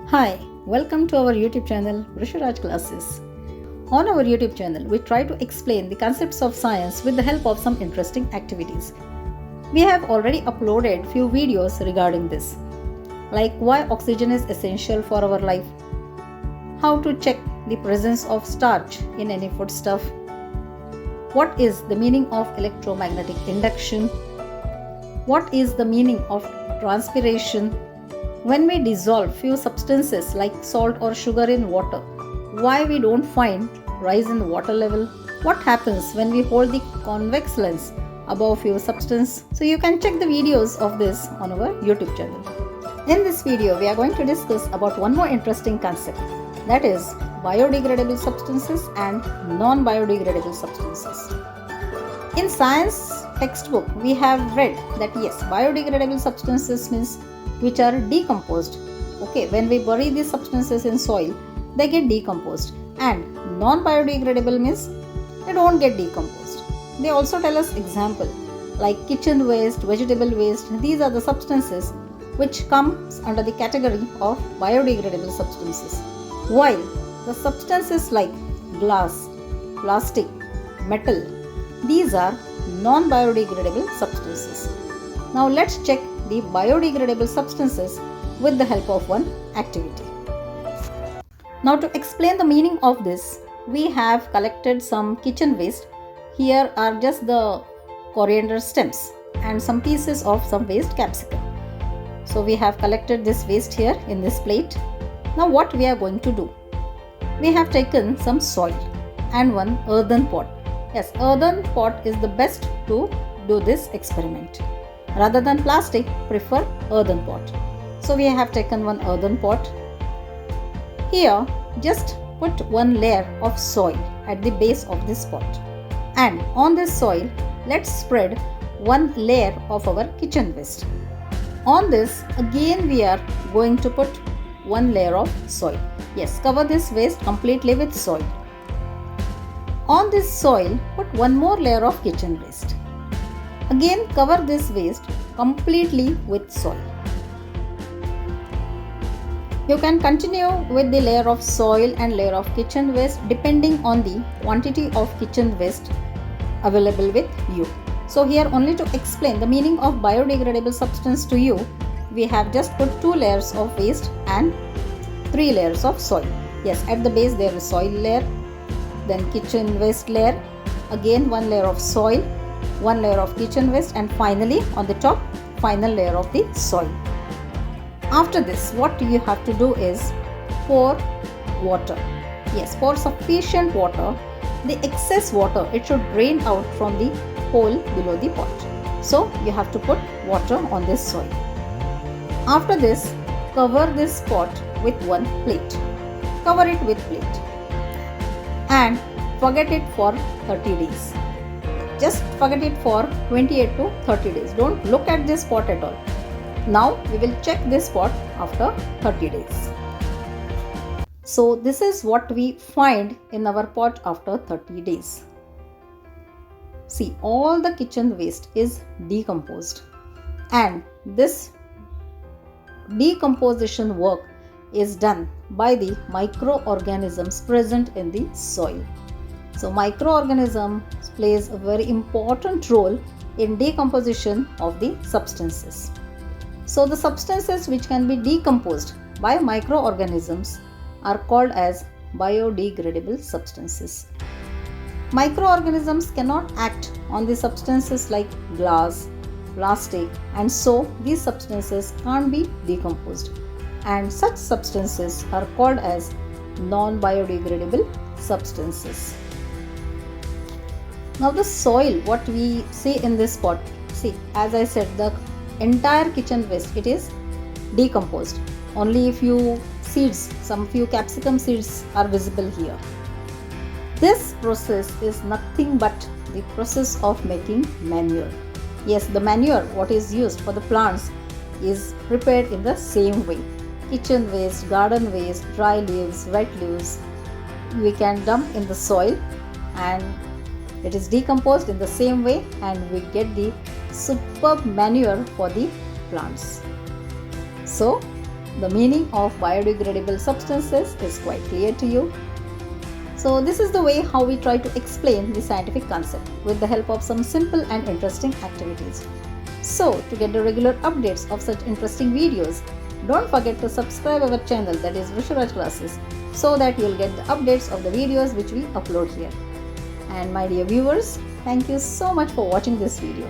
Hi, welcome to our YouTube channel Risharaj Classes. On our YouTube channel, we try to explain the concepts of science with the help of some interesting activities. We have already uploaded few videos regarding this, like why oxygen is essential for our life, how to check the presence of starch in any foodstuff, what is the meaning of electromagnetic induction, what is the meaning of transpiration. When we dissolve few substances like salt or sugar in water, why we don't find rise in water level? What happens when we hold the convex lens above few substance? So you can check the videos of this on our YouTube channel. In this video, we are going to discuss about one more interesting concept, that is biodegradable substances and non-biodegradable substances. In science textbook, we have read that yes, biodegradable substances means which are decomposed. Okay, when we bury these substances in soil, they get decomposed. And non-biodegradable means they don't get decomposed. They also tell us example like kitchen waste, vegetable waste. These are the substances which comes under the category of biodegradable substances. While the substances like glass, plastic, metal, these are non-biodegradable substances. Now let's check the biodegradable substances with the help of one activity. Now to explain the meaning of this, we have collected some kitchen waste. Here are just the coriander stems and some pieces of some waste capsicum. So we have collected this waste here in this plate. Now what we are going to do? We have taken some soil and one earthen pot. Yes, earthen pot is the best to do this experiment. Rather than plastic, prefer earthen pot. So we have taken one earthen pot. Here, just put one layer of soil at the base of this pot. And on this soil, let's spread one layer of our kitchen waste. On this, again we are going to put one layer of soil. Yes, cover this waste completely with soil. On this soil, put one more layer of kitchen waste. Again cover this waste completely with soil. You can continue with the layer of soil and layer of kitchen waste depending on the quantity of kitchen waste available with you. So here only to explain the meaning of biodegradable substance to you, we have just put 2 layers of waste and 3 layers of soil. Yes, at the base there is soil layer, then kitchen waste layer, again one layer of soil, one layer of kitchen waste, and finally on the top final layer of the soil. After this, what you have to do is pour water. Yes, pour sufficient water. The excess water, it should drain out from the hole below the pot. So you have to put water on this soil. After this, cover this pot with one plate. Cover it with plate and forget it for 30 days. Just forget it for 28 to 30 days. Don't look at this pot at all. Now we will check this pot after 30 days. So this is what we find in our pot after 30 days. See, all the kitchen waste is decomposed, and this decomposition work is done by the microorganisms present in the soil. So microorganisms plays a very important role in decomposition of the substances. So the substances which can be decomposed by microorganisms are called as biodegradable substances. Microorganisms cannot act on the substances like glass, plastic, and so these substances can't be decomposed, and such substances are called as non-biodegradable substances. Now the soil, what we see in this pot, see, as I said, the entire kitchen waste, it is decomposed. Only a few seeds, some few capsicum seeds are visible here. This process is nothing but the process of making manure. Yes, the manure what is used for the plants is prepared in the same way. Kitchen waste, garden waste, dry leaves, wet leaves, we can dump in the soil and it is decomposed in the same way, and we get the superb manure for the plants. So the meaning of biodegradable substances is quite clear to you. So this is the way how we try to explain the scientific concept with the help of some simple and interesting activities. So to get the regular updates of such interesting videos, don't forget to subscribe our channel, that is Vrisharaj Classes, so that you'll get the updates of the videos which we upload here. And my dear viewers, thank you so much for watching this video.